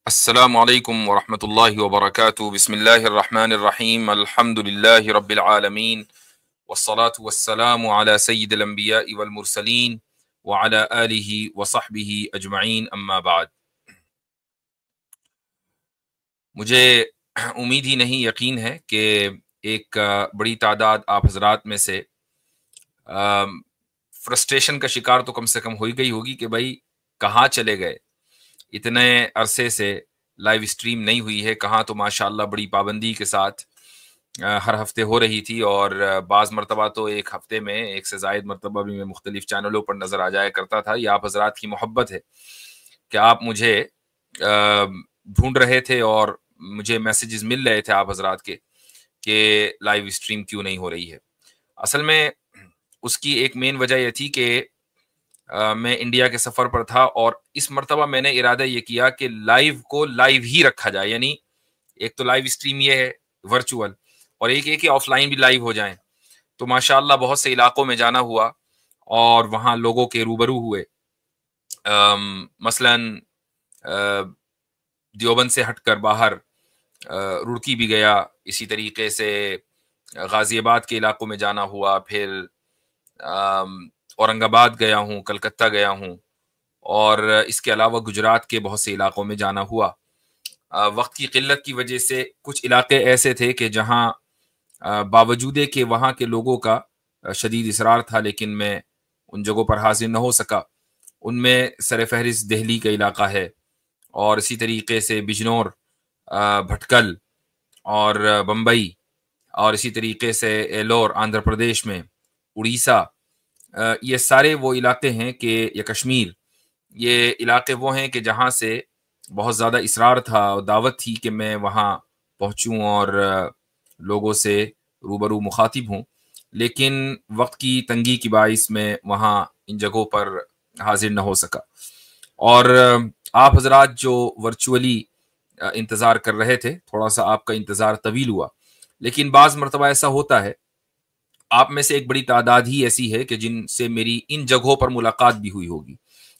अस्सलामु अलैकुम वरहमतुल्लाहि वबरकातुहू बिस्मिल्लाहिर्रहमानिर्रहीम अल्हम्दुलिल्लाहि रब्बिल आलमीन वस्सलातु वस्सलामु अला सय्यिदिल अंबियाइ वल मुरसलीन व अला आलिहि व सहबिहि अजमईन अम्मा बाद। मुझे उम्मीद ही नहीं यकीन है कि एक बड़ी तादाद आप हजरात में से फ्रस्ट्रेशन का शिकार तो कम से कम हो ही गई होगी कि भाई कहाँ चले गए, इतने अरसे से लाइव स्ट्रीम नहीं हुई है। कहाँ तो माशाल्लाह बड़ी पाबंदी के साथ हर हफ्ते हो रही थी और बाज़ मरतबा तो एक हफ्ते में एक से ज़ायद मरतबा भी मैं मुख्तलिफ चैनलों पर नज़र आ जाया करता था। ये आप हजरात की मोहब्बत है कि आप मुझे ढूंढ रहे थे और मुझे मैसेजेस मिल रहे थे आप हजरात के कि लाइव स्ट्रीम क्यों नहीं हो रही है। असल में उसकी एक मेन वजह यह थी कि मैं इंडिया के सफ़र पर था और इस मरतबा मैंने इरादा ये किया कि लाइव को लाइव ही रखा जाए, यानी एक तो लाइव स्ट्रीम ये है वर्चुअल और एक कि ऑफलाइन भी लाइव हो जाएं। तो माशाल्लाह बहुत से इलाकों में जाना हुआ और वहाँ लोगों के रूबरू हुए। मसलन देवबंद से हटकर बाहर रुड़की भी गया, इसी तरीके से गाजियाबाद के इलाकों में जाना हुआ, फिर औरंगाबाद गया हूँ, कलकत्ता गया हूँ और इसके अलावा गुजरात के बहुत से इलाकों में जाना हुआ। वक्त की किल्लत की वजह से कुछ इलाके ऐसे थे कि जहाँ बावजूद कि वहाँ के लोगों का शदीद इसरार था लेकिन मैं उन जगहों पर हाजिर न हो सका। उनमें सर फहरिस्त दिल्ली का इलाका है और इसी तरीके से बिजनौर, भटकल और बम्बई और इसी तरीके से एलोर आंध्र प्रदेश में, उड़ीसा, ये सारे वो इलाके हैं कि या कश्मीर, ये इलाके वो हैं कि जहाँ से बहुत ज़्यादा इसरार था और दावत थी कि मैं वहाँ पहुँचूँ और लोगों से रूबरू मुखातिब हूँ, लेकिन वक्त की तंगी की बाइस मैं वहाँ इन जगहों पर हाजिर न हो सका। और आप हजरात जो वर्चुअली इंतज़ार कर रहे थे, थोड़ा सा आपका इंतज़ार तवील हुआ, लेकिन बाज़ मरतबा ऐसा होता है, आप में से एक बड़ी तादाद ही ऐसी है कि जिनसे मेरी इन जगहों पर मुलाकात भी हुई होगी,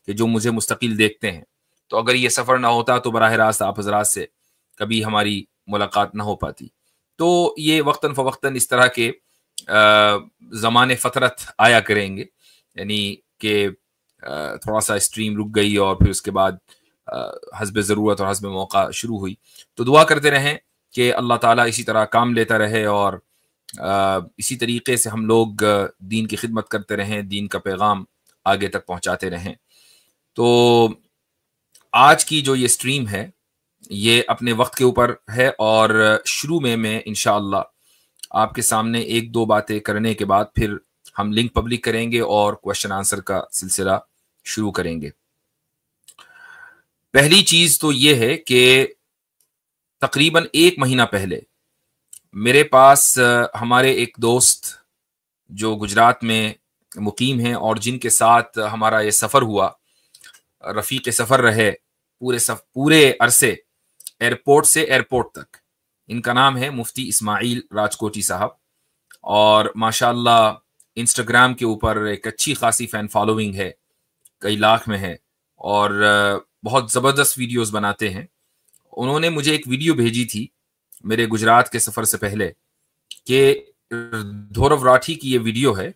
कि जो मुझे मुस्तकिल देखते हैं। तो अगर ये सफ़र ना होता तो बराह रास्त आप हजरात से कभी हमारी मुलाकात ना हो पाती। तो ये वक्तन फ़वक्तन इस तरह के ज़माने फ़तरत आया करेंगे, यानी कि थोड़ा सा स्ट्रीम रुक गई और फिर उसके बाद हस्ब ज़रूरत और हस्ब मौका शुरू हुई। तो दुआ करते रहें कि अल्लाह ताला इसी तरह काम लेता रहे और इसी तरीके से हम लोग दीन की खिदमत करते रहें, दीन का पैगाम आगे तक पहुंचाते रहें। तो आज की जो ये स्ट्रीम है ये अपने वक्त के ऊपर है और शुरू में मैं इंशाअल्लाह आपके सामने एक दो बातें करने के बाद फिर हम लिंक पब्लिक करेंगे और क्वेश्चन आंसर का सिलसिला शुरू करेंगे। पहली चीज तो ये है कि तकरीबन 1 महीना पहले मेरे पास हमारे एक दोस्त जो गुजरात में मुकीम हैं और जिनके साथ हमारा ये सफ़र हुआ, रफ़ीक सफ़र रहे पूरे अरसे, एयरपोर्ट से एयरपोर्ट तक। इनका नाम है मुफ्ती इस्माइल राजकोटी साहब और माशाल्लाह इंस्टाग्राम के ऊपर एक अच्छी खासी फ़ैन फॉलोइंग है, कई लाख में है और बहुत ज़बरदस्त वीडियोस बनाते हैं। उन्होंने मुझे एक वीडियो भेजी थी मेरे गुजरात के सफ़र से पहले कि धौरव राठी की ये वीडियो है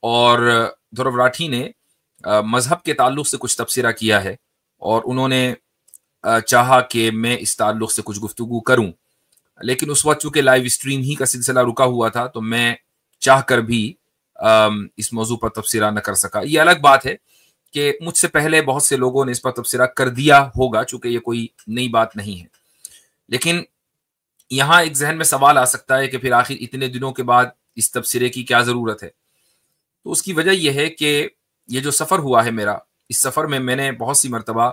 और धौरव राठी ने मज़हब के ताल्लुक से कुछ तबसरा किया है और उन्होंने चाहा कि मैं इस ताल्लुक से कुछ गुफ्तगू करूं, लेकिन उस वक्त चूंकि लाइव स्ट्रीम ही का सिलसिला रुका हुआ था तो मैं चाह कर भी इस मौजू पर तबसरा न कर सका। ये अलग बात है कि मुझसे पहले बहुत से लोगों ने इस पर तबसरा कर दिया होगा, चूंकि ये कोई नई बात नहीं है। लेकिन यहाँ एक जहन में सवाल आ सकता है कि फिर आखिर इतने दिनों के बाद इस तबसरे की क्या ज़रूरत है। तो उसकी वजह यह है कि ये जो सफ़र हुआ है मेरा, इस सफ़र में मैंने बहुत सी मरतबा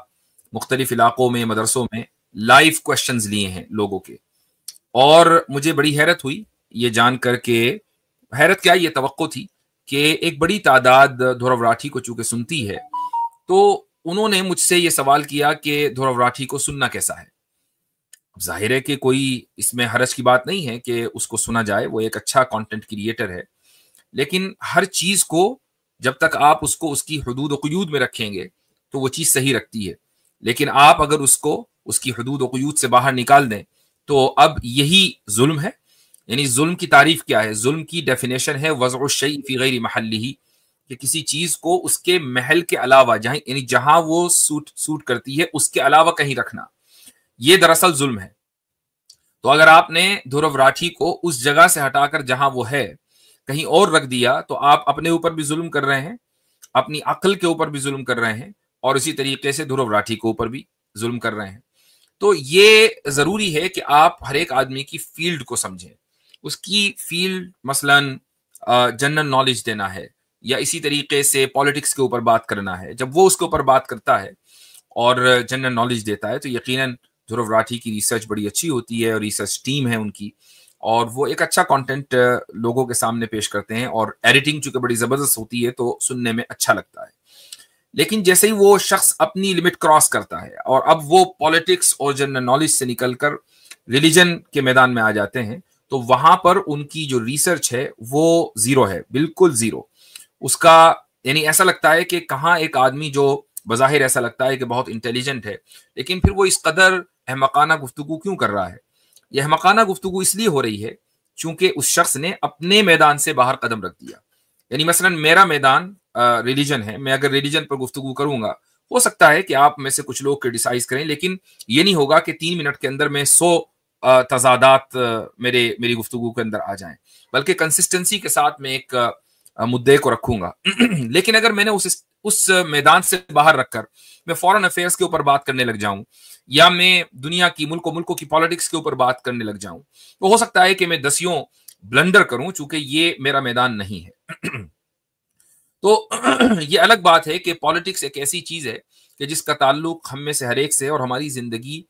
मुख्तलिफ इलाकों में, मदरसों में लाइव क्वेश्चंस लिए हैं लोगों के और मुझे बड़ी हैरत हुई ये जान कर के, हैरत क्या ये तवक्को थी कि एक बड़ी तादाद धौरव राठी को चूंकि सुनती है तो उन्होंने मुझसे ये सवाल किया कि धौरव राठी को सुनना कैसा है। जाहिर है कि कोई इसमें हरज की बात नहीं है कि उसको सुना जाए, वो एक अच्छा कंटेंट क्रिएटर है, लेकिन हर चीज को जब तक आप उसको उसकी हदूद व क़ुयूद में रखेंगे तो वो चीज सही रखती है। लेकिन आप अगर उसको उसकी हुदूद और क़ुयूद से बाहर निकाल दें, तो अब यही जुल्म है। यानी जुल्म की तारीफ क्या है? जुल्म की डेफिनेशन है वज़उ शै फी गैरि महल्लिही, कि किसी चीज को उसके महल के अलावा, जहां यानी जहां वो सूट करती है उसके अलावा कहीं रखना, ये दरअसल जुल्म है। तो अगर आपने ध्रुव राठी को उस जगह से हटाकर जहां वो है कहीं और रख दिया, तो आप अपने ऊपर भी जुल्म कर रहे हैं, अपनी अक्ल के ऊपर भी जुल्म कर रहे हैं, और इसी तरीके से ध्रुव राठी के ऊपर भी जुल्म कर रहे हैं। तो ये जरूरी है कि आप हर एक आदमी की फील्ड को समझें। उसकी फील्ड मसलन जनरल नॉलेज देना है, या इसी तरीके से पॉलिटिक्स के ऊपर बात करना है। जब वो उसके ऊपर बात करता है और जनरल नॉलेज देता है, तो यकीनन ध्रुव राठी की रिसर्च बड़ी अच्छी होती है और रिसर्च टीम है उनकी, और वो एक अच्छा कंटेंट लोगों के सामने पेश करते हैं, और एडिटिंग चूंकि बड़ी जबरदस्त होती है तो सुनने में अच्छा लगता है। लेकिन जैसे ही वो शख्स अपनी लिमिट क्रॉस करता है और अब वो पॉलिटिक्स और जनरल नॉलेज से निकलकर रिलीजन के मैदान में आ जाते हैं, तो वहां पर उनकी जो रिसर्च है वो जीरो है, बिल्कुल जीरो। उसका यानी ऐसा लगता है कि कहाँ एक आदमी जो बज़ाहिर ऐसा लगता है कि बहुत इंटेलिजेंट है, लेकिन फिर वो इस कदर अहमकाना गुफ्तगू क्यों कर रहा है? यह अहमकाना गुफ्तगू इसलिए हो रही है क्योंकि उस शख्स ने अपने मैदान से बाहर कदम रख दिया। यानी मसलन मेरा मैदान रिलीजन है, मैं अगर रिलीजन पर गुफ्तगू करूंगा, हो सकता है कि आप में से कुछ लोग क्रिटिसाइज करें, लेकिन ये नहीं होगा कि 3 मिनट के अंदर में 100 तजादात मेरी गुफ्तगू के अंदर आ जाएं, बल्कि कंसिस्टेंसी के साथ मैं एक मुद्दे को रखूंगा। लेकिन अगर मैंने उस मैदान से बाहर रखकर मैं फॉरेन अफेयर्स के ऊपर बात करने लग जाऊं, या मैं दुनिया की मुल्कों की पॉलिटिक्स के ऊपर बात करने लग जाऊं, तो हो सकता है कि मैं दसियों ब्लंडर करूं, चूंकि ये मेरा मैदान नहीं है। तो ये अलग बात है कि पॉलिटिक्स एक ऐसी चीज है कि जिसका ताल्लुक हम में से हर एक से, और हमारी जिंदगी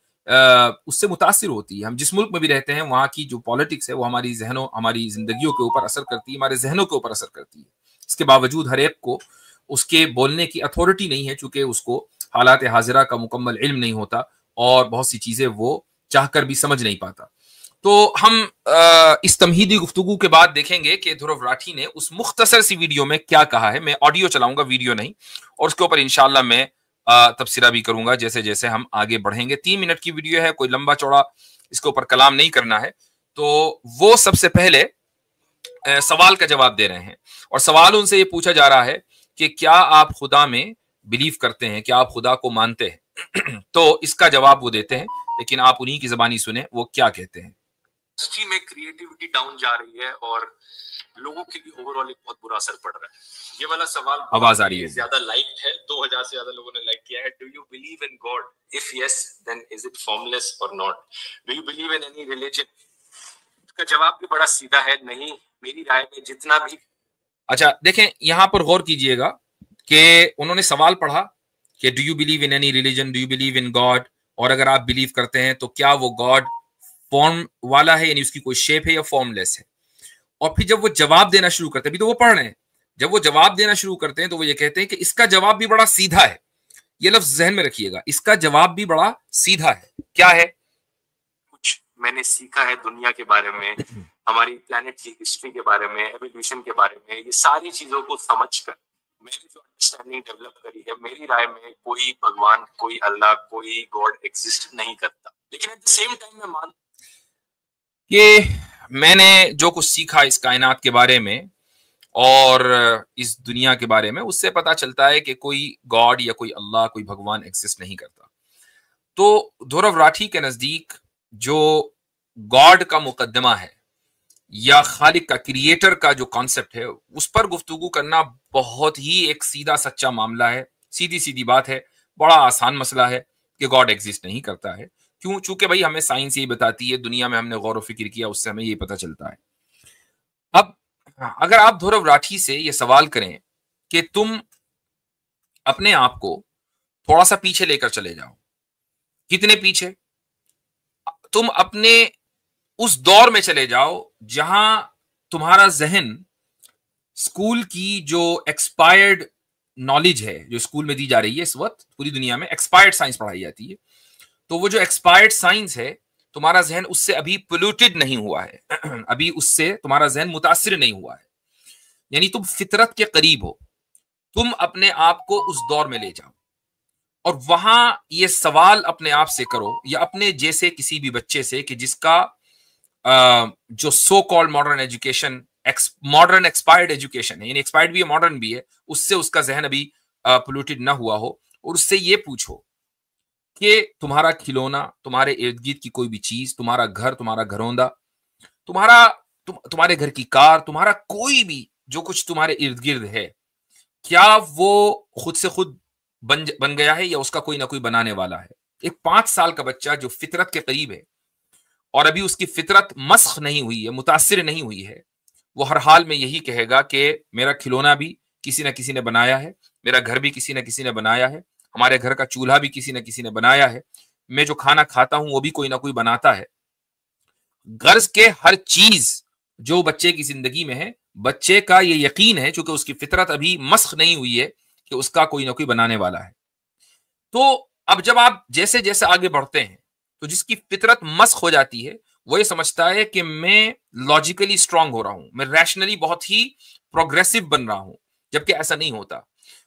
उससे मुतासिर होती है। हम जिस मुल्क में भी रहते हैं, वहां की जो पॉलिटिक्स है वो हमारी जिंदगियों के ऊपर असर करती है, हमारे जहनों के ऊपर असर करती है। इसके बावजूद हर एक को उसके बोलने की अथॉरिटी नहीं है, चूंकि उसको हालात हाजिरा का मुकम्मल इल्म नहीं होता, और बहुत सी चीजें वो चाहकर भी समझ नहीं पाता। तो हम इस तमहीदी गुफ्तगू के बाद देखेंगे कि ध्रुव राठी ने उस मुख्तसर सी वीडियो में क्या कहा है। मैं ऑडियो चलाऊंगा, वीडियो नहीं, और उसके ऊपर इंशाल्लाह मैं तबसरा भी करूंगा जैसे जैसे हम आगे बढ़ेंगे। 3 मिनट की वीडियो है, कोई लंबा चौड़ा इसके ऊपर कलाम नहीं करना है। तो वो सबसे पहले सवाल का जवाब दे रहे हैं, और सवाल उनसे ये पूछा जा रहा है कि क्या आप खुदा में बिलीव करते हैं, क्या आप खुदा को मानते हैं? तो इसका जवाब वो देते हैं, लेकिन आप उन्हीं की जबानी सुने वो क्या कहते हैं। इंडस्ट्री में क्रिएटिविटी डाउन जा रही है और लोगों के लिए ओवरऑल एक बहुत बुरा असर पड़ रहा है। ये वाला सवाल आवाज आ रही है, ज्यादा लाइक है, 2000 से ज्यादा लोगों ने लाइक किया है। Do you believe in God? If yes, then is it formless और not? Do you believe in any religion? इसका जवाब भी बड़ा सीधा है, नहीं। मेरी राय में जितना भी। अच्छा देखें, यहां पर गौर कीजिएगा कि उन्होंने सवाल पढ़ा कि do you believe in any religion, do you believe in God, और अगर आप बिलीव करते हैं तो क्या वो गॉड फॉर्म वाला है, यानी उसकी कोई शेप है, या फॉर्मलेस है। और फिर जब वो जवाब देना शुरू करते हैं, अभी तो वो पढ़ रहे हैं, जब वो जवाब देना शुरू करते हैं तो वो ये कहते हैं कि इसका जवाब भी बड़ा सीधा है। ये लफ्ज जहन में रखिएगा, इसका जवाब भी बड़ा सीधा है। क्या है? कुछ मैंने सीखा है दुनिया के बारे में, हमारी प्लेनेट की हिस्ट्री के बारे में, एवोल्यूशन के बारे में, ये सारी चीजों को समझकर मैंने जो अंडरस्टैंडिंग डेवलप करी है, मेरी राय में कोई भगवान, कोई अल्लाह, कोई गॉड एग्जिस्ट नहीं करता। लेकिन एट द सेम टाइम मैं मान कि मैंने जो कुछ सीखा इस कायनात के बारे में और इस दुनिया के बारे में, उससे पता चलता है कि कोई गॉड या कोई अल्लाह, कोई भगवान एग्जिस्ट नहीं करता। तो ध्रुव राठी के नजदीक जो गॉड का मुकदमा है या खालिक का, क्रिएटर का जो कॉन्सेप्ट है, उस पर गुफ्तगू करना बहुत ही एक सीधा सच्चा मामला है, सीधी सीधी बात है, बड़ा आसान मसला है कि गॉड एग्जिस्ट नहीं करता है। क्यों? चूंकि भाई हमें साइंस यही बताती है, दुनिया में हमने गौर व फिक्र किया, उससे हमें ये पता चलता है। अब अगर आप ध्रुव राठी से ये सवाल करें कि तुम अपने आप को थोड़ा सा पीछे लेकर चले जाओ, कितने पीछे? तुम अपने उस दौर में चले जाओ जहां तुम्हारा जहन स्कूल की जो एक्सपायर्ड नॉलेज है, जो स्कूल में दी जा रही है, इस वक्त पूरी दुनिया में एक्सपायर्ड साइंस पढ़ाई जाती है, तो वो जो एक्सपायर्ड साइंस है, तुम्हारा जहन उससे अभी पोल्यूटेड नहीं हुआ है, अभी उससे तुम्हारा जहन मुतासिर नहीं हुआ है, यानी तुम फितरत के करीब हो। तुम अपने आप को उस दौर में ले जाओ और वहां ये सवाल अपने आप से करो या अपने जैसे किसी भी बच्चे से कि जिसका जो so called modern education, modern expired education है, यानी एक्सपायर्ड भी है मॉडर्न भी है, उससे उसका जहन अभी पोल्यूटेड ना हुआ हो, और उससे ये पूछो कि तुम्हारा खिलौना, तुम्हारे इर्द गिर्द की कोई भी चीज, तुम्हारा घर, तुम्हारा घरौंदा, तुम्हारे घर की कार, तुम्हारा कोई भी जो कुछ तुम्हारे इर्द गिर्द है, क्या वो खुद से खुद बन गया है या उसका कोई ना कोई बनाने वाला है? एक 5 साल का बच्चा जो फितरत के करीब है और अभी उसकी फितरत मस्ख नहीं हुई है, मुतासिर नहीं हुई है, वो हर हाल में यही कहेगा कि मेरा खिलौना भी किसी न किसी ने बनाया है, मेरा घर भी किसी न किसी ने बनाया है, हमारे घर का चूल्हा भी किसी न किसी ने बनाया है, मैं जो खाना खाता हूं वो भी कोई ना कोई बनाता है। गर्ज के हर चीज जो बच्चे की जिंदगी में है, बच्चे का ये यकीन है, चूंकि उसकी फितरत अभी मस्ख नहीं हुई है, कि उसका कोई ना कोई बनाने वाला है। तो अब जब आप जैसे जैसे आगे बढ़ते हैं, तो जिसकी फितरत मस्ख हो जाती है, वो ये समझता है कि मैं लॉजिकली स्ट्रांग हो रहा हूं, मैं रैशनली बहुत ही प्रोग्रेसिव बन रहा हूं, जबकि ऐसा नहीं होता।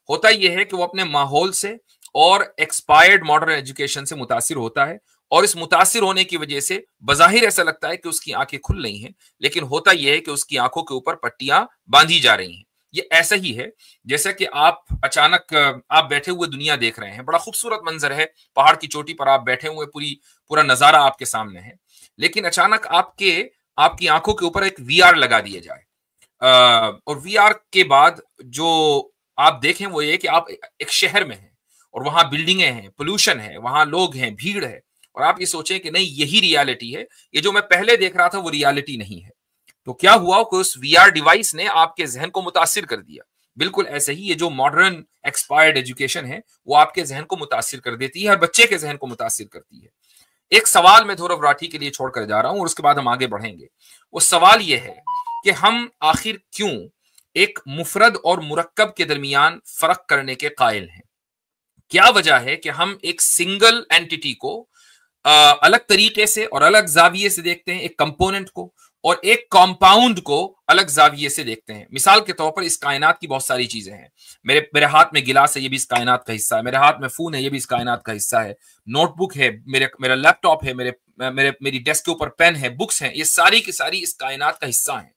होता यह है कि वो अपने माहौल से और एक्सपायर्ड मॉडर्न एजुकेशन से मुतासिर होता है, और इस मुतासिर होने की वजह से बजाहिर ऐसा लगता है कि उसकी आंखें खुल रही हैं, लेकिन होता यह है कि उसकी आंखों के ऊपर पट्टियां बांधी जा रही हैं। ये ऐसा ही है जैसा कि आप अचानक आप बैठे हुए दुनिया देख रहे हैं, बड़ा खूबसूरत मंजर है, पहाड़ की चोटी पर आप बैठे हुए, पूरा नजारा आपके सामने है, लेकिन अचानक आपकी आंखों के ऊपर एक वीआर लगा दिया जाए, और वीआर के बाद जो आप देखें वो ये कि आप एक शहर में हैं और वहां बिल्डिंगें हैं, पोल्यूशन है, वहां लोग हैं, भीड़ है, और आप ये सोचें कि नहीं यही रियलिटी है, ये जो मैं पहले देख रहा था वो रियलिटी नहीं है। तो क्या हुआ कि उस वीआर डिवाइस ने आपके जहन को मुतासिर कर दिया। बिल्कुल ऐसे ही ये जो मॉडर्न एक्सपायर्ड एजुकेशन है वो आपके जहन को मुतासिर कर देती है, हर बच्चे के जहन को मुतासिर करती है। एक सवाल मैं धुरव राठी के लिए छोड़कर जा रहा हूं और उसके बाद हम आगे बढ़ेंगे। वो सवाल ये है कि हम आखिर क्यों एक मुफरद और मुरक्कब के दरमियान फर्क करने के कायल हैं? क्या वजह है कि हम एक सिंगल एंटिटी को अलग तरीके से और अलग जाविये से देखते हैं, एक कंपोनेंट को, और एक कंपाउंड को अलग जाविये से देखते हैं? मिसाल के तौर पर इस कायनात की बहुत सारी चीजें हैं। मेरे हाथ में गिलास है, ये भी इस कायनात का हिस्सा है। मेरे हाथ में फोन है, ये भी इस कायनात का हिस्सा है। नोटबुक है, मेरा लैपटॉप है, मेरी डेस्क के ऊपर पेन है, बुक्स हैं, ये सारी की सारी इस कायनात का हिस्सा है।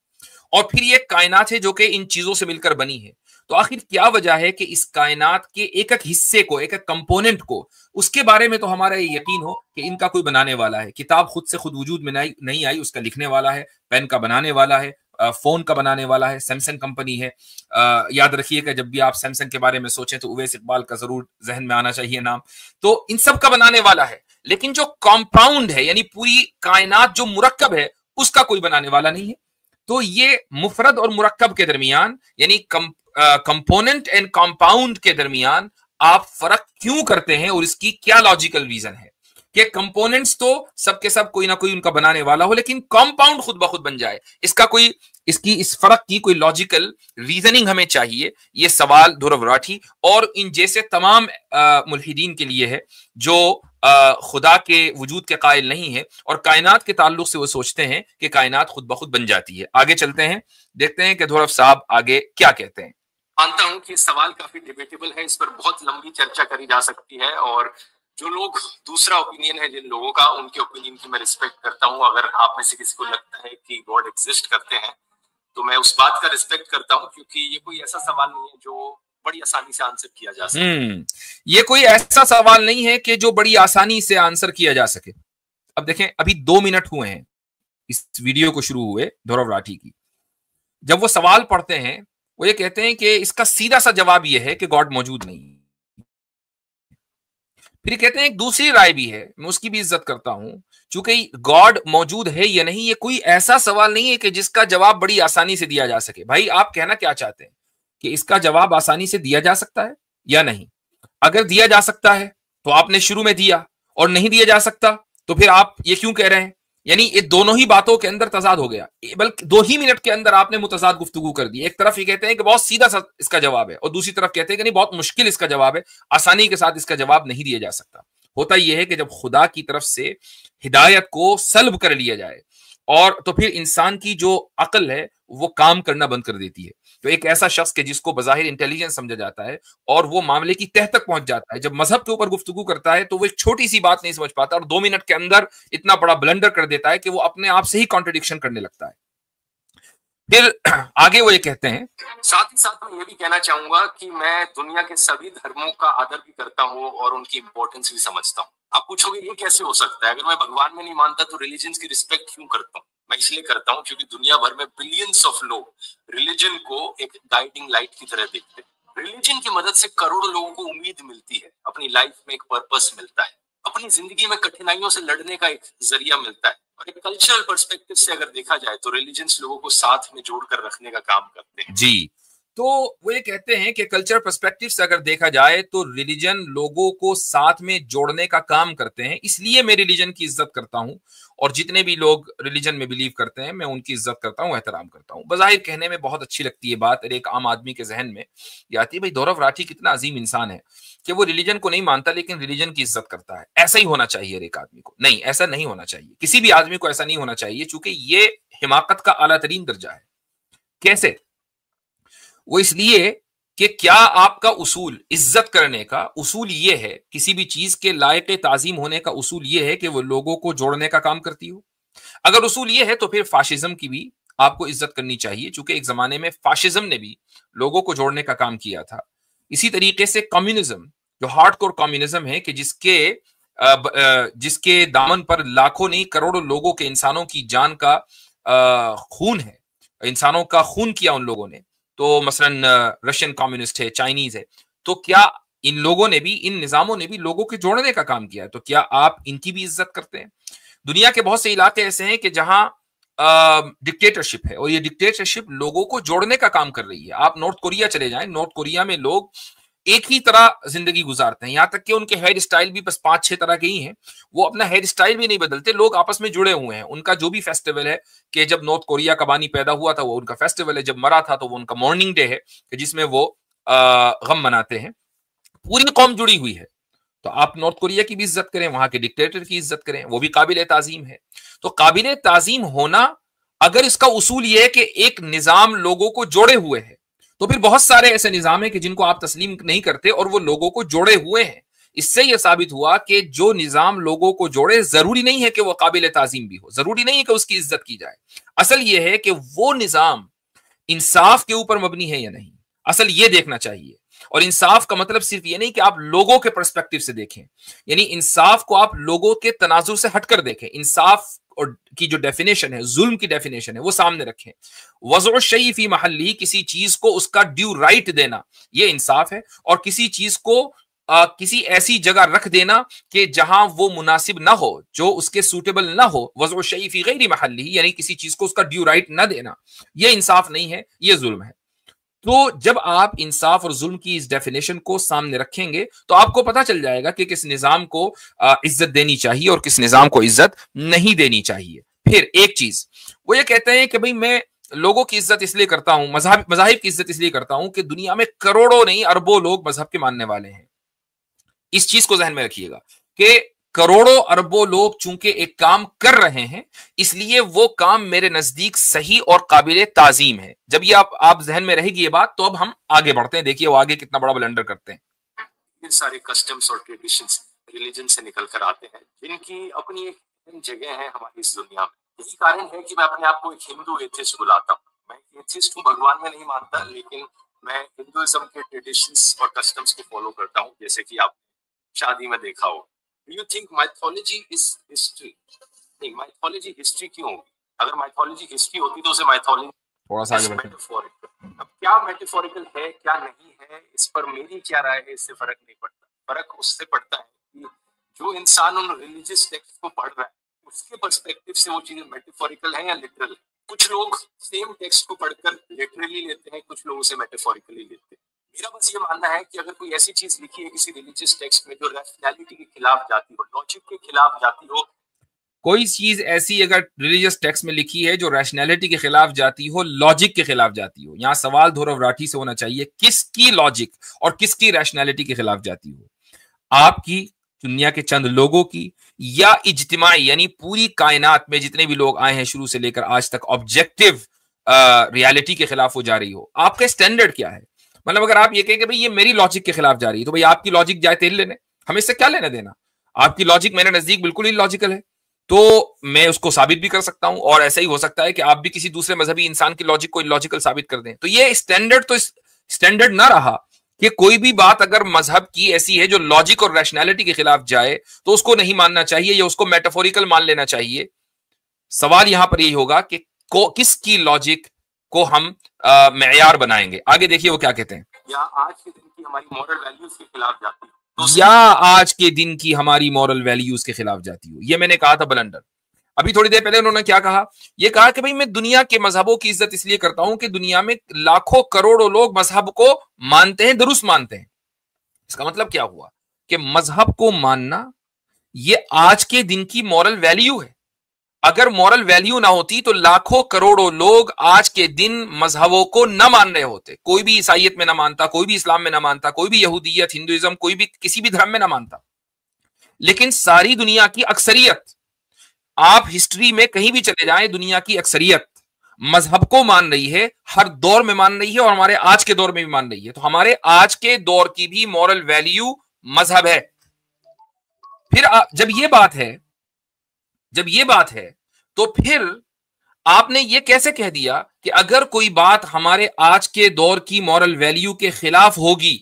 और फिर ये कायनात है जो कि इन चीजों से मिलकर बनी है। तो आखिर क्या वजह है कि इस कायनात के एक एक हिस्से को, एक एक कंपोनेंट को, उसके बारे में तो हमारा ये यकीन हो कि इनका कोई बनाने वाला है। किताब खुद से खुद वजूद में नहीं आई, उसका लिखने वाला है, पेन का बनाने वाला है, फोन का बनाने वाला है, सैमसंग कंपनी है। याद रखिएगा जब भी आप सैमसंग के बारे में सोचें तो उवैस इकबाल का जरूर जहन में आना चाहिए नाम। तो इन सब का बनाने वाला है, लेकिन जो कंपाउंड है यानी पूरी कायनात जो मुरक्कब है, उसका कोई बनाने वाला नहीं है। तो ये मुफरद और मुरक्कब के दरमियान यानी कंपोनेंट एंड कंपाउंड के दरमियान आप फर्क क्यों करते हैं, और इसकी क्या लॉजिकल रीजन है कि कंपोनेंट्स तो सबके सब कोई ना कोई उनका बनाने वाला हो, लेकिन कंपाउंड खुद ब खुद बन जाए? इस फर्क की कोई लॉजिकल रीजनिंग हमें चाहिए। ये सवाल धुरव राठी और इन जैसे तमाम मुल्हिदीन के लिए है जो खुदा के वजूद के कायल नहीं है और कायनात के ताल्लुक से वो सोचते हैं कि कायनात खुद ब खुद बन जाती है। आगे चलते हैं, देखते हैं कि धुरव साहब आगे क्या कहते हैं। मानता हूं कि सवाल काफी डिबेटेबल है, इस पर बहुत लंबी चर्चा करी जा सकती है, और जो लोग दूसरा ओपिनियन है जिन लोगों का, उनके ओपिनियन की मैं रिस्पेक्ट करता हूं। अगर आप में से किसी को लगता है कि गॉड एग्जिस्ट करते हैं तो मैं उस बात का रिस्पेक्ट करता हूं, क्योंकि ये कोई ऐसा सवाल नहीं है जो बड़ी आसानी से आंसर किया जा सके। ये कोई ऐसा सवाल नहीं है कि जो बड़ी आसानी से आंसर किया जा सके। अब देखें, अभी 2 मिनट हुए हैं इस वीडियो को शुरू हुए धुरव राठी की। जब वो सवाल पढ़ते हैं वो ये कहते हैं कि इसका सीधा सा जवाब ये है कि गॉड मौजूद नहीं। फिर कहते हैं एक दूसरी राय भी है, मैं उसकी भी इज्जत करता हूं, चूंकि गॉड मौजूद है या नहीं ये कोई ऐसा सवाल नहीं है कि जिसका जवाब बड़ी आसानी से दिया जा सके। भाई आप कहना क्या चाहते हैं कि इसका जवाब आसानी से दिया जा सकता है या नहीं? अगर दिया जा सकता है तो आपने शुरू में दिया, और नहीं दिया जा सकता तो फिर आप ये क्यों कह रहे हैं? यानी ये दोनों ही बातों के अंदर तजाद हो गया, बल्कि 2 ही मिनट के अंदर आपने मुतजाद गुफ्तगू कर दी। एक तरफ ये कहते हैं कि बहुत सीधा सा इसका जवाब है, और दूसरी तरफ कहते हैं कि नहीं बहुत मुश्किल इसका जवाब है, आसानी के साथ इसका जवाब नहीं दिया जा सकता। होता यह है कि जब खुदा की तरफ से हिदायत को सल्ब कर लिया जाए और तो फिर इंसान की जो अक्ल है वो काम करना बंद कर देती है। तो एक ऐसा शख्स के जिसको बज़ाहिर इंटेलिजेंस समझा जाता है और वो मामले की तह तक पहुंच जाता है, जब मजहब के ऊपर गुफ्तगू करता है तो वो एक छोटी सी बात नहीं समझ पाता और 2 मिनट के अंदर इतना बड़ा ब्लंडर कर देता है कि वो अपने आप से ही कॉन्ट्रडिक्शन करने लगता है। फिर आगे वो ये कहते हैं, साथ ही साथ मैं ये भी कहना चाहूंगा कि मैं दुनिया के सभी धर्मों का आदर भी करता हूँ और उनकी इंपॉर्टेंस भी समझता हूँ। आप पूछोगे ये कैसे हो सकता है, अगर मैं भगवान में नहीं मानता तो रिलीजन की रिस्पेक्ट क्यों करता हूँ? मैं इसलिए करता हूँ क्योंकि दुनिया भर में बिलियंस ऑफ लोग रिलीजन को एक गाइडिंग लाइट की तरह देखते हैं। रिलीजन की मदद से करोड़ों लोगों को उम्मीद मिलती है, अपनी लाइफ में एक पर्पस मिलता है, अपनी जिंदगी में कठिनाइयों से लड़ने का एक जरिया मिलता है। और एक कल्चरल पर्सपेक्टिव से अगर देखा जाए तो रिलीजन्स लोगों को साथ में जोड़कर रखने का काम करते हैं। जी, तो वो ये कहते हैं कि कल्चर पर्सपेक्टिव से अगर देखा जाए तो रिलीजन लोगों को साथ में जोड़ने का काम करते हैं, इसलिए मैं रिलीजन की इज्जत करता हूं और जितने भी लोग रिलीजन में बिलीव करते हैं मैं उनकी इज्जत करता हूं, एहतराम करता हूं। बज़ाहिर कहने में बहुत अच्छी लगती है बात, और एक आम आदमी के जहन में ये आती है, भाई दौरव राठी कितना अजीम इंसान है कि वो रिलीजन को नहीं मानता लेकिन रिलीजन की इज्जत करता है। ऐसा ही होना चाहिए एक आदमी को। नहीं, ऐसा नहीं होना चाहिए, किसी भी आदमी को ऐसा नहीं होना चाहिए, चूंकि ये हिमाकत का आला तरीन दर्जा है। कैसे? वो इसलिए कि क्या आपका उसूल इज्जत करने का उसूल ये है, किसी भी चीज के लायक ताजीम होने का उसूल ये है कि वो लोगों को जोड़ने का काम करती हो। अगर उसूल ये है तो फिर फाशिज्म की भी आपको इज्जत करनी चाहिए, चूंकि एक जमाने में फाशिज्म ने भी लोगों को जोड़ने का काम किया था। इसी तरीके से कम्युनिज्म, जो हार्डकोर कम्युनिज्म है कि जिसके दामन पर लाखों नहीं करोड़ों लोगों के इंसानों की जान का खून है, इंसानों का खून किया उन लोगों ने। तो मसलन रशियन कम्युनिस्ट है, चाइनीज है, तो क्या इन लोगों ने भी, इन निजामों ने भी लोगों के जोड़ने का काम किया है? तो क्या आप इनकी भी इज्जत करते हैं? दुनिया के बहुत से इलाके ऐसे हैं कि जहां डिक्टेटरशिप है और ये डिक्टेटरशिप लोगों को जोड़ने का काम कर रही है। आप नॉर्थ कोरिया चले जाएं, नॉर्थ कोरिया में लोग एक ही तरह जिंदगी गुजारते हैं, यहां तक कि उनके हेयर स्टाइल भी बस 5-6 तरह के ही हैं। वो अपना हेयर स्टाइल भी नहीं बदलते, लोग आपस में जुड़े हुए हैं। उनका जो भी फेस्टिवल है, कि जब नॉर्थ कोरिया का बानी पैदा हुआ था वो उनका फेस्टिवल है, जब मरा था तो वो उनका मॉर्निंग डे है कि जिसमें वो गम मनाते हैं। पूरी कौम जुड़ी हुई है। तो आप नॉर्थ कोरिया की भी इज्जत करें, वहां के डिक्टेटर की इज्जत करें, वो भी काबिल ताजीम है। तो काबिल ताजीम होना, अगर इसका उसूल यह है कि एक निजाम लोगों को जोड़े हुए है, तो फिर बहुत सारे ऐसे निजाम है कि जिनको आप तस्लीम नहीं करते और वो लोगों को जोड़े हुए हैं। इससे यह साबित हुआ कि जो निजाम लोगों को जोड़े, जरूरी नहीं है कि वो काबिल ताजीम भी हो, जरूरी नहीं है कि उसकी इज्जत की जाए। असल यह है कि वो निजाम इंसाफ के ऊपर मबनी है या नहीं, असल ये देखना चाहिए। और इंसाफ का मतलब सिर्फ ये नहीं कि आप लोगों के पर्सपेक्टिव से देखें, यानी इंसाफ को आप लोगों के तनाजुर से हटकर देखें। इंसाफ और की जो डेफिनेशन है, जुल्म की डेफिनेशन है, वो सामने रखें। वज़उ शै फी महल्ली, किसी चीज को उसका ड्यू राइट देना, ये इंसाफ है। और किसी चीज को किसी ऐसी जगह रख देना कि जहां वो मुनासिब ना हो, जो उसके सूटेबल ना हो। वज़उ शै फी गैरि महल्ली, यानी किसी चीज को उसका ड्यू राइट ना देना, ये इंसाफ नहीं है, ये जुल्म है। तो जब आप इंसाफ और जुल्म की इस डेफिनेशन को सामने रखेंगे तो आपको पता चल जाएगा कि किस निजाम को इज्जत देनी चाहिए और किस निजाम को इज्जत नहीं देनी चाहिए। फिर एक चीज वो ये कहते हैं कि भाई मैं लोगों की इज्जत इसलिए करता हूं, मज़ाहिब की इज्जत इसलिए करता हूं कि दुनिया में करोड़ों नहीं अरबों लोग मजहब के मानने वाले हैं। इस चीज को जहन में रखिएगा कि करोड़ों अरबों लोग चूंकि एक काम कर रहे हैं, इसलिए वो काम मेरे नजदीक सही और काबिल ताजीम है। जब ये आप जहन में रहेगी ये बात, तो अब हम आगे बढ़ते हैं। देखिए वो आगे कितना बड़ा ब्लंडर करते हैं। ये सारे कस्टम्स और ट्रेडिशंस रिलीजन से निकल कर आते हैं, जिनकी अपनी एक जगह है हमारी इस दुनिया में। यही कारण है कि मैं अपने आप को एक हिंदू एथिस्ट बुलाता हूँ। मैं एक एथिस्ट हूँ, भगवान में नहीं मानता, लेकिन मैं हिंदुइज्म के ट्रेडिशंस और कस्टम्स को फॉलो करता हूँ। जैसे कि आप शादी में देखा हो, Do you think mythology is history? नहीं, mythology history क्यों होगी? अगर mythology history होती तो उसे mythology थोड़ा सा आगे metaphorical। अब क्या metaphorical है, क्या नहीं है, इस पर मेरी क्या राय है, इससे फर्क नहीं पड़ता। फर्क उससे पड़ता है कि जो इंसान उन रिलीजियस टेक्स्ट को पढ़ रहा है, उसके पर्सपेक्टिव से वो चीजें मेटाफोरिकल है या लिटरल है। कुछ लोग सेम टेक्स्ट को पढ़कर लिटरली लेते हैं, कुछ लोग उसे मेटाफोरिकली लेते हैं। मेरा बस ये मानना है कि अगर कोई ऐसी चीज लिखी है किसी रिलीजियस टेक्स्ट में जो रैशनैलिटी के खिलाफ जाती हो, लॉजिक के खिलाफ जाती हो, कोई चीज ऐसी अगर रिलीजियस टेक्स्ट में लिखी है जो रैशनैलिटी के खिलाफ जाती हो, लॉजिक के खिलाफ जाती हो, यहां सवाल धौरव राठी से होना चाहिए किसकी लॉजिक और किसकी रैशनैलिटी के खिलाफ जाती हो, आपकी, दुनिया के चंद लोगों की, या इज्तिमाई यानी पूरी कायनात में जितने भी लोग आए हैं शुरू से लेकर आज तक ऑब्जेक्टिव रियलिटी के खिलाफ वो जा रही हो। आपका स्टैंडर्ड क्या है? मतलब अगर आप ये कहें कि भाई ये मेरी लॉजिक के खिलाफ जा रही है, तो भाई आपकी लॉजिक जाए तेल लेने, हमें इससे क्या लेना देना? आपकी लॉजिक मेरे नजदीक बिल्कुल ही लॉजिकल है, तो मैं उसको साबित भी कर सकता हूं, और ऐसा ही हो सकता है कि आप भी किसी दूसरे मजहबी इंसान की लॉजिक को इलॉजिकल साबित कर दें। तो ये स्टैंडर्ड तो स्टैंडर्ड ना रहा कि कोई भी बात अगर मजहब की ऐसी है जो लॉजिक और रैशनैलिटी के खिलाफ जाए तो उसको नहीं मानना चाहिए या उसको मेटाफोरिकल मान लेना चाहिए। सवाल यहां पर यही होगा कि किसकी लॉजिक को हम मेयार बनाएंगे। आगे देखिए वो क्या कहते हैं। या आज के दिन की हमारी मॉरल वैल्यूज के खिलाफ जाती हो, या आज के दिन की हमारी मॉरल वैल्यूज के खिलाफ जाती हो। ये मैंने कहा था ब्लंडर। अभी थोड़ी देर पहले उन्होंने क्या कहा? ये कहा कि भाई मैं दुनिया के मजहबों की इज्जत इसलिए करता हूं कि दुनिया में लाखों करोड़ों लोग मजहब को मानते हैं, दुरुस्त मानते हैं। इसका मतलब क्या हुआ कि मजहब को मानना ये आज के दिन की मॉरल वैल्यू है। अगर मॉरल वैल्यू ना होती तो लाखों करोड़ों लोग आज के दिन मजहबों को न मान रहे होते। कोई भी ईसाइयत में ना मानता, कोई भी इस्लाम में ना मानता, कोई भी यहूदियत, हिंदुइज्म, कोई भी किसी भी धर्म में ना मानता। लेकिन सारी दुनिया की अक्सरियत, आप हिस्ट्री में कहीं भी चले जाएं, दुनिया की अक्सरियत मजहब को मान रही है, हर दौर में मान रही है, और हमारे आज के दौर में भी मान रही है। तो हमारे आज के दौर की भी मॉरल वैल्यू मजहब है। फिर जब ये बात है तो फिर आपने ये कैसे कह दिया कि अगर कोई बात हमारे आज के दौर की मॉरल वैल्यू के खिलाफ होगी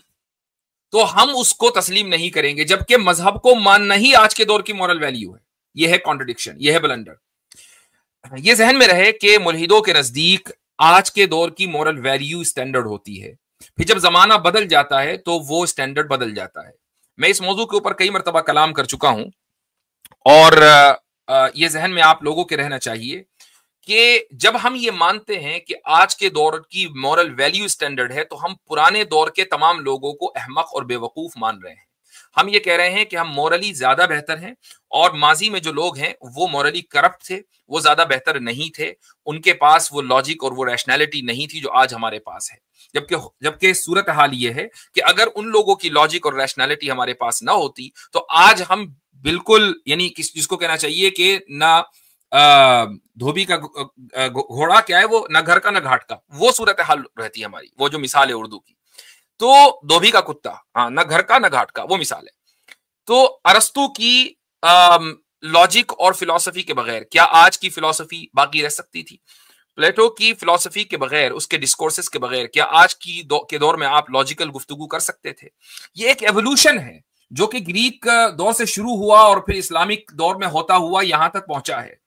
तो हम उसको तस्लीम नहीं करेंगे, जबकि मजहब को मानना ही आज के दौर की मॉरल वैल्यू है? यह है कॉन्ट्रडिक्शन, यह है ब्लंडर। यह जहन में रहे कि मुल्हिदों के नजदीक आज के दौर की मॉरल वैल्यू स्टैंडर्ड होती है, फिर जब जमाना बदल जाता है तो वो स्टैंडर्ड बदल जाता है। मैं इस मौजू के ऊपर कई मरतबा कलाम कर चुका हूं, और ये जहन में आप लोगों के रहना चाहिए कि जब हम ये मानते हैं कि आज के दौर की मॉरल वैल्यू स्टैंडर्ड है, तो हम पुराने दौर के तमाम लोगों को अहमक और बेवकूफ मान रहे हैं। हम ये कह रहे हैं कि हम मॉरली ज्यादा बेहतर हैं, और माजी में जो लोग हैं वो मॉरली करप्ट थे, वो ज्यादा बेहतर नहीं थे, उनके पास वो लॉजिक और वो रैशनैलिटी नहीं थी जो आज हमारे पास है। जबकि सूरत हाल ये है कि अगर उन लोगों की लॉजिक और रैशनैलिटी हमारे पास ना होती तो आज हम बिल्कुल, यानी जिसको कहना चाहिए कि ना धोबी का घोड़ा क्या है, वो ना घर का ना घाट का, वो सूरत हाल रहती है हमारी। वो जो मिसाल है उर्दू की, तो धोबी का कुत्ता, हाँ, ना घर का ना घाट का, वो मिसाल है। तो अरस्तु की लॉजिक और फिलॉसफी के बगैर क्या आज की फिलॉसफी बाकी रह सकती थी? प्लेटो की फिलॉसफी के बगैर, उसके डिस्कोर्सेस के बगैर क्या आज के दौर में आप लॉजिकल गुफ्तगू कर सकते थे? ये एक एवोल्यूशन है जो कि ग्रीक दौर से शुरू हुआ और फिर इस्लामिक दौर में होता हुआ यहां तक पहुंचा है।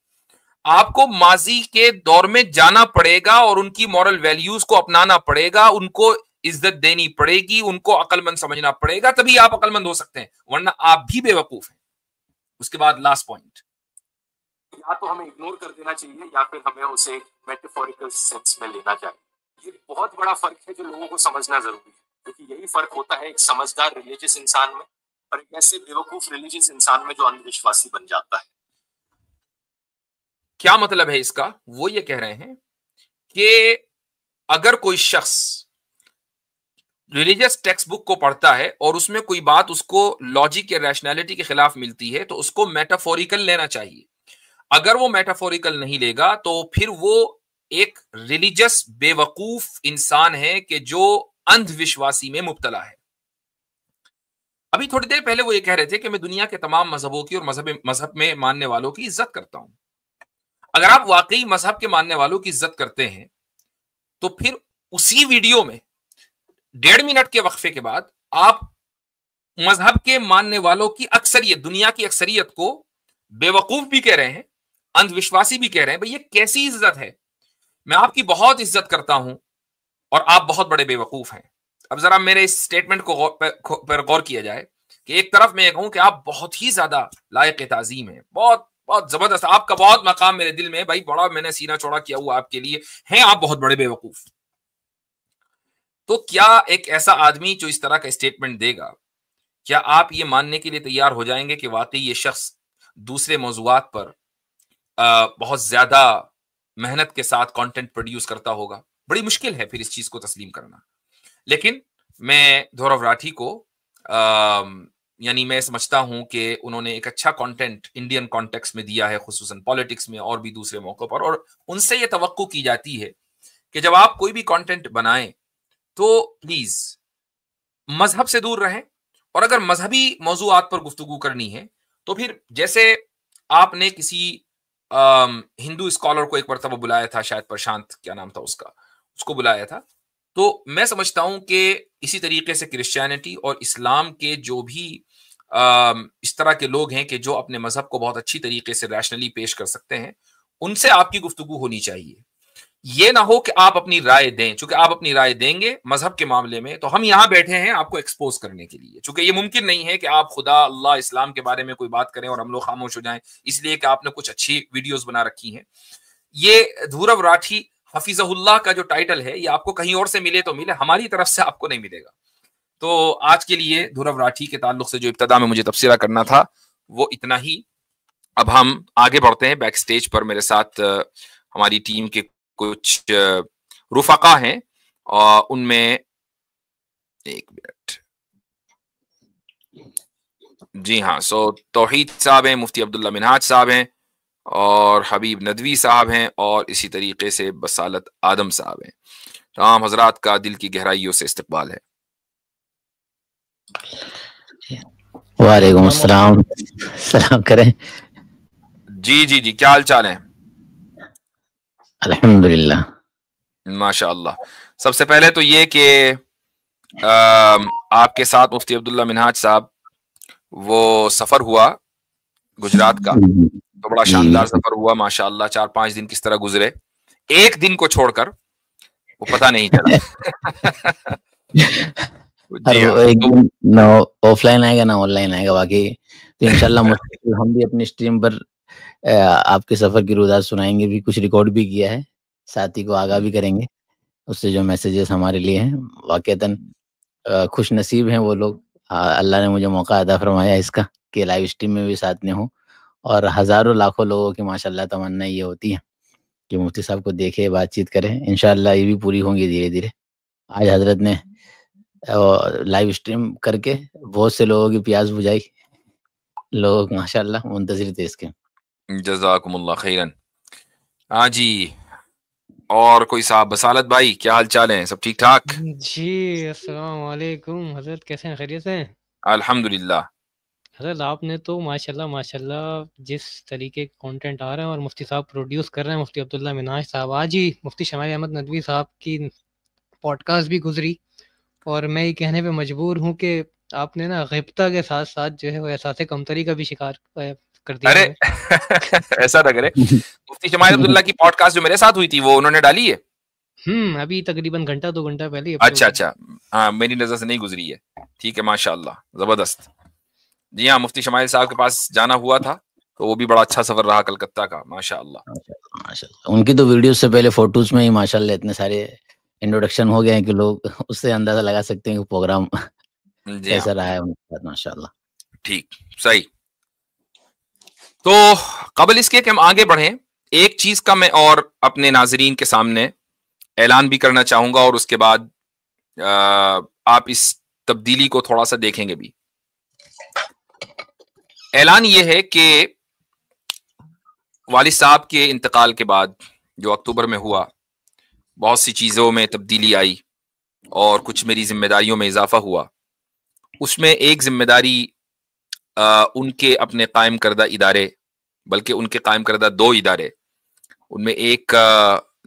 आपको माजी के दौर में जाना पड़ेगा और उनकी मॉरल वैल्यूज को अपनाना पड़ेगा, उनको इज्जत देनी पड़ेगी, उनको अक्लमंद समझना पड़ेगा, तभी आप अक्लमंद हो सकते हैं, वरना आप भी बेवकूफ हैं। उसके बाद लास्ट पॉइंट, या तो हमें इग्नोर कर देना चाहिए या फिर हमें उसे मेटाफोरिकल सेंस में लेना चाहिए। ये बहुत बड़ा फर्क है जो लोगों को समझना जरूरी है, क्योंकि यही फर्क होता है एक समझदार रिलीजियस इंसान में और एक ऐसे बेवकूफ रिलीजियस इंसान में जो अंधविश्वासी बन जाता है। क्या मतलब है इसका? वो ये कह रहे हैं कि अगर कोई शख्स रिलीजियस टेक्स्ट बुक को पढ़ता है और उसमें कोई बात उसको लॉजिक या रैशनैलिटी के खिलाफ मिलती है तो उसको मेटाफोरिकल लेना चाहिए। अगर वो मेटाफोरिकल नहीं लेगा तो फिर वो एक रिलीजियस बेवकूफ इंसान है कि जो अंधविश्वासी में मुब्तला है। अभी थोड़ी देर पहले वो ये कह रहे थे कि मैं दुनिया के तमाम मजहबों की और मजहब में मानने वालों की इज्जत करता हूं। अगर आप वाकई मजहब के मानने वालों की इज्जत करते हैं तो फिर उसी वीडियो में 1.5 मिनट के वक्फे के बाद आप मजहब के मानने वालों की अक्सरियत, दुनिया की अक्सरियत को बेवकूफ भी कह रहे हैं, अंधविश्वासी भी कह रहे हैं। भाई ये कैसी इज्जत है? मैं आपकी बहुत इज्जत करता हूं और आप बहुत बड़े बेवकूफ हैं। अब जरा मेरे इस स्टेटमेंट को पर गौर किया जाए कि एक तरफ मैं कहूं कि आप बहुत ही ज्यादा लायक ताजीम है, बहुत बहुत जबरदस्त, आपका बहुत मकाम मेरे दिल में है भाई, बड़ा मैंने सीना चौड़ा किया हुआ आपके लिए, हैं आप बहुत बड़े बेवकूफ। तो क्या एक ऐसा आदमी जो इस तरह का स्टेटमेंट देगा, क्या आप ये मानने के लिए तैयार हो जाएंगे कि वाकई ये शख्स दूसरे मौजुआत पर बहुत ज्यादा मेहनत के साथ कंटेंट प्रोड्यूस करता होगा? बड़ी मुश्किल है फिर इस चीज को तस्लीम करना। लेकिन मैं धौरव राठी को यानी मैं समझता हूं कि उन्होंने एक अच्छा कंटेंट इंडियन कॉन्टेक्स्ट में दिया है, खुसूसन पॉलिटिक्स में और भी दूसरे मौकों पर, और उनसे ये तवक्को की जाती है कि जब आप कोई भी कंटेंट बनाएं तो प्लीज मजहब से दूर रहें, और अगर मजहबी मौजूआत पर गुफ्तगू करनी है तो फिर जैसे आपने किसी हिंदू स्कॉलर को एक मरतबा बुलाया था, शायद प्रशांत क्या नाम था उसका, उसको बुलाया था, तो मैं समझता हूं कि इसी तरीके से क्रिश्चियनिटी और इस्लाम के जो भी इस तरह के लोग हैं कि जो अपने मजहब को बहुत अच्छी तरीके से रैशनली पेश कर सकते हैं, उनसे आपकी गुफ्तगू होनी चाहिए। ये ना हो कि आप अपनी राय दें, चूंकि आप अपनी राय देंगे मजहब के मामले में तो हम यहां बैठे हैं आपको एक्सपोज करने के लिए, चूंकि ये मुमकिन नहीं है कि आप खुदा अल्लाह इस्लाम के बारे में कोई बात करें और हम लोग खामोश हो जाएं इसलिए कि आपने कुछ अच्छी वीडियोस बना रखी हैं। ये धुरव राठी हफीजहुल्लाह का जो टाइटल है ये आपको कहीं और से मिले तो मिले, हमारी तरफ से आपको नहीं मिलेगा। तो आज के लिए धुरव राठी के ताल्लुक से जो इब्तदा में मुझे तबसरा करना था वो इतना ही। अब हम आगे बढ़ते हैं। बैक स्टेज पर मेरे साथ हमारी टीम के कुछ रुफका हैं और उनमें एक मिनट, जी हाँ, सो तौहीद साहब हैं, मुफ्ती अब्दुल्ला मिनहाज साहब हैं और हबीब नदवी साहब हैं और इसी तरीके से बसालत आदम साहब हैं। तमाम हजरात का दिल की गहराइयों से इस्तकबाल है। वालेकुम अस्सलाम, सलाम करें। जी जी जी, क्या हाल चाल है? अल्हम्दुलिल्लाह, माशाअल्लाह। सबसे पहले तो ये कि आपके साथ मुफ्ती अब्दुल्ला मिनहाज साहब वो सफर हुआ गुजरात का, तो बड़ा शानदार सफर हुआ माशाअल्लाह। 4-5 दिन किस तरह गुजरे, एक दिन को छोड़कर वो पता नहीं चला। जी हाँ, एक दिन ना ऑफलाइन आएगा ना ऑनलाइन आएगा, बाकी तो इंशाल्लाह हम भी अपनी स्ट्रीम पर आपके सफर की रुदात सुनाएंगे भी, कुछ रिकॉर्ड भी किया है, साथी को आगाह भी करेंगे उससे जो मैसेजेस हमारे लिए हैं। वाकईतन खुश नसीब हैं वो लोग, अल्लाह ने मुझे मौका अता फरमाया इसका कि लाइव स्ट्रीम में भी साथ में हूँ, और हज़ारों लाखों लोगों की माशाल्लाह तमन्ना ये होती है कि मुफ्ती साहब को देखे, बातचीत करें। इंशाल्लाह ये भी पूरी होंगी धीरे धीरे। आज हजरत ने लाइव स्ट्रीम करके बहुत से लोगों की प्यास बुझाई, लोग माशाल्लाह मुंतज़िर थे इसके। जज़ाकुमुल्लाह खैरन। हाँ जी, और कोई साहब? बसालत भाई क्या हाल चाल है? सब ठीक ठाक? जी अस्सलाम वालेकुम हजरत, कैसे हैं? खैरियत से हैं? अल्हम्दुलिल्लाह। हजरत आपने तो माशाल्लाह माशाल्लाह जिस तरीके के कंटेंट आ रहे हैं और मुफ्ती साहब प्रोड्यूस कर रहे हैं, मुफ्ती अब्दुल्ला मिनहाज साहब, आज ही मुफ्ती शमाइल अहमद नदवी साहब की पॉडकास्ट भी गुजरी, और मैं ये कहने पे मजबूर हूँ कि आपने ना ग़िब्ता के साथ साथ जो है वो एहसास कमतरी का भी शिकार कर दिया अरे है। ऐसा ना करे। मुफ्ती शमाइल अब्दुल्ला की पॉडकास्ट जो मेरे साथ हुई थी वो उन्होंने डाली है? अभी तकरीबन घंटा 2 घंटा पहले ही अच्छा अच्छा, हाँ मेरी नजर से नहीं गुजरी है। ठीक है, माशाअल्लाह, जबरदस्त। जी हाँ, मुफ्ती शमाइल साहब के पास जाना हुआ था तो वो भी बड़ा अच्छा सफर रहा कलकत्ता का, माशाअल्लाह। माशाअल्लाह, उनकी तो वीडियो से पहले फोटोज में ही माशाअल्लाह इतने सारे इंट्रोडक्शन हो गए हैं कि लोग उससे अंदाजा लगा सकते हैं कि प्रोग्राम कैसा रहा है उनके साथ, माशाअल्लाह। ठीक, सही। तो कबल इसके कि हम आगे बढ़ें, एक चीज का मैं और अपने नाजरीन के सामने ऐलान भी करना चाहूंगा और उसके बाद आप इस तब्दीली को थोड़ा सा देखेंगे भी। ऐलान ये है कि वालिद साहब के इंतकाल के बाद जो अक्टूबर में हुआ, बहुत सी चीज़ों में तब्दीली आई और कुछ मेरी जिम्मेदारियों में इजाफा हुआ। उसमें एक जिम्मेदारी उनके अपने कायम करदा इदारे, बल्कि उनके कायम करदा 2 इदारे, उनमें एक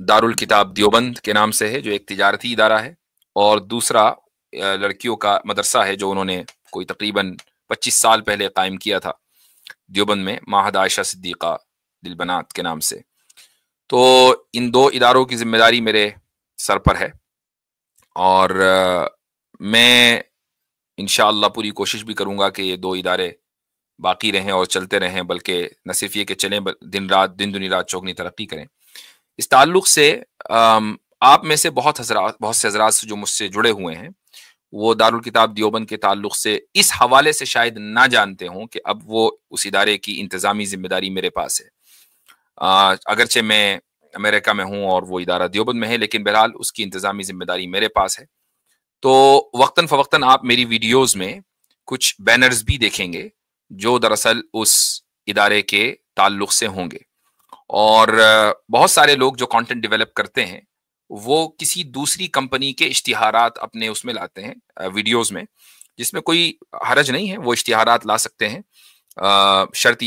दारुल किताब देवबंद के नाम से है जो एक तिजारती इदारा है, और दूसरा लड़कियों का मदरसा है जो उन्होंने कोई तकरीबन 25 साल पहले कायम किया था देवबंद में, माहद आयशा सिद्दीक़ा दिलबनात के नाम से। तो इन 2 इदारों की जिम्मेदारी मेरे सर पर है और मैं इंशाअल्लाह पूरी कोशिश भी करूंगा कि ये 2 इदारे बाकी रहें और चलते रहें, बल्कि न सिर्फ ये कि चलें, दिन दुनी रात चौगनी तरक्की करें। इस ताल्लुक से आप में से बहुत से हजरात जो मुझसे जुड़े हुए हैं वो दारुल किताब देवबंद के ताल्लुक से इस हवाले से शायद ना जानते हों कि अब वो उस इदारे की इंतज़ामी जिम्मेदारी मेरे पास है। अगरचे मैं अमेरिका में हूँ और वो इदारा देवबंद में है, लेकिन बहरहाल उसकी इंतज़ामी जिम्मेदारी मेरे पास है। तो वक्तन फ़वक्तन आप मेरी वीडियोज़ में कुछ बैनर्स भी देखेंगे जो दरअसल उस इदारे के ताल्लुक से होंगे, और बहुत सारे लोग जो कंटेंट डेवलप करते हैं वो किसी दूसरी कंपनी के इश्तिहारात अपने उसमें लाते हैं वीडियोस में, जिसमें कोई हरज नहीं है, वो इश्तिहारात ला सकते हैं। शर्त